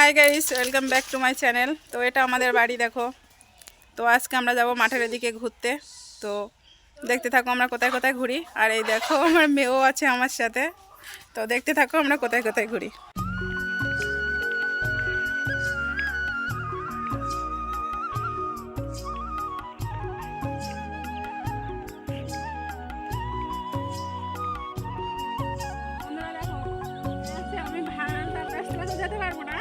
Hi guys, welcome back to my channel. তো এটা আমাদের বাড়ি দেখো। তো আজকে আমরা যাব মাঠের এদিকে ঘুরতে। তো দেখতে থাকো আমরা কোথায় কোথায় ঘুরি। আর এই দেখো আমার মেয়েও আছে আমার সাথে। তো দেখতে থাকো আমরা কোথায় কোথায় ঘুরি। আমি ভাড়াল তাল গাছতলা তো যেতে পারবো না,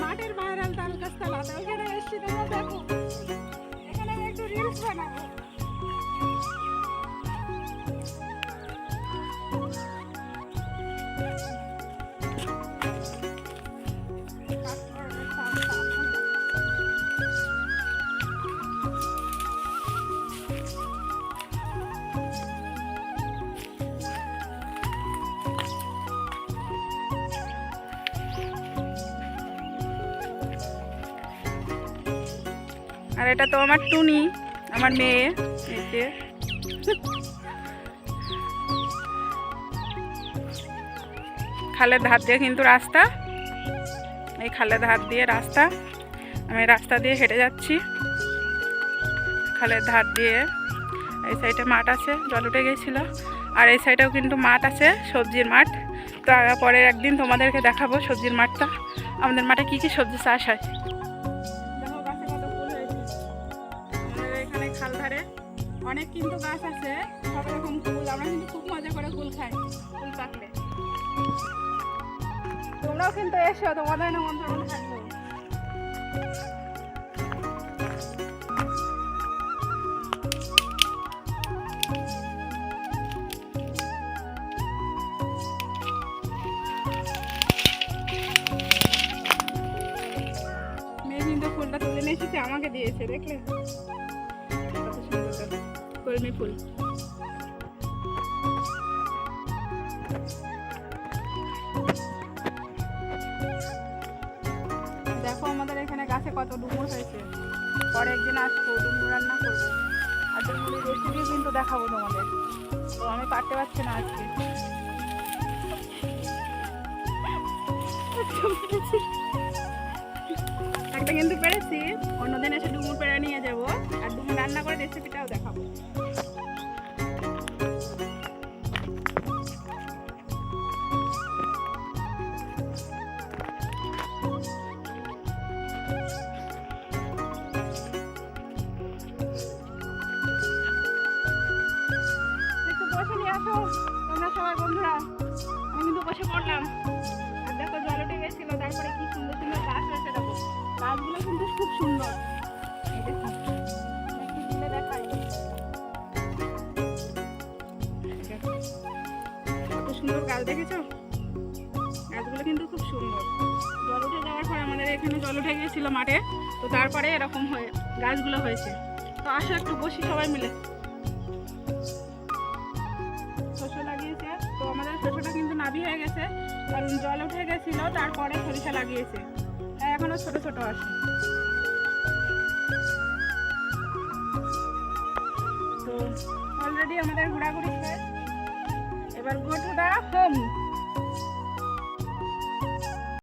মাঠের ভাড়াল তাল গাছতলা তো ওখানে এসেছি। তোমরা দেখো, এখানে আমি একটু রিলস বানাবো। আর এটা তো আমার টুনি, আমার মেয়ে। এই যে খালের ধার দিয়ে কিন্তু রাস্তা, এই খালের ধার দিয়ে রাস্তা। আমি রাস্তা দিয়ে হেঁটে যাচ্ছি খালের ধার দিয়ে। এই সাইডে মাঠ আছে, জল উঠে গেছিল। আর এই সাইডেও কিন্তু মাঠ আছে, সবজির মাঠ। তো পরের একদিন তোমাদেরকে দেখাবো সবজির মাঠটা, আমাদের মাঠে কি কি সবজি চাষ হয়। দেখো গাছে কত ফুল হয়েছে আমাদের এখানে খাল ধারে। অনেক কিন্তু গাছ আছে, সব রকম ফুল। আমরা কিন্তু খুব মজা করে ফুল খাই, ফুল পাকলে। তোমরাও কিন্তু এসো, তোমাদের নিমন্ত্রণ থাকবো। মেয়ে কিন্তু ফুলটা তুলে নিয়ে এসেছে, আমাকে দিয়েছে। দেখলে কত সুন্দর কলমি ফুল। দেখো আমাদের এখানে গাছে কত ডুমুর হয়েছে। পরে একদিন আসবো, ডুমুর রান্না করবো। আর ডুমুরের রেসিপি কিন্তু দেখাবো তোমাদের। তো আমি পারতে পারছি না আজকে। একটা কিন্তু পেরেছি, অন্যদিন এসে ডুমুর পেড়ে নিয়ে যাবো। আর ডুমুর রান্না করে রেসিপিটাও দেখাবো। একটু বসে নিয়ে আসো তোমরা সবাই বন্ধুরা। আমি কিন্তু বসে পড়লাম। আর দেখো জল উঠে গেছিল, তারপরে কি সুন্দর সুন্দর গাছ হয়েছে। দেখো গাছগুলো কিন্তু খুব সুন্দর। এই দেখো একটু দিলে দেখাই, কত সুন্দর গাছ দেখেছো। গাছগুলো কিন্তু খুব সুন্দর। জল উঠে যাওয়ার পর আমাদের এখানে জল উঠে গিয়েছিল মাঠে। তো তারপরে এরকম হয়ে গাছগুলো হয়েছে। তো আসো একটু বসি সবাই মিলে। শস্য লাগিয়েছে, তো আমাদের শস্যটা কিন্তু নাবি হয়ে গেছে, কারণ জল উঠে গেছিল। তারপরে সরিষা লাগিয়েছে, তাই এখনো ছোট ছোট আছে। তো অলরেডি আমাদের ঘোরাঘুরি শেষ। এবার গো টু দা হোম।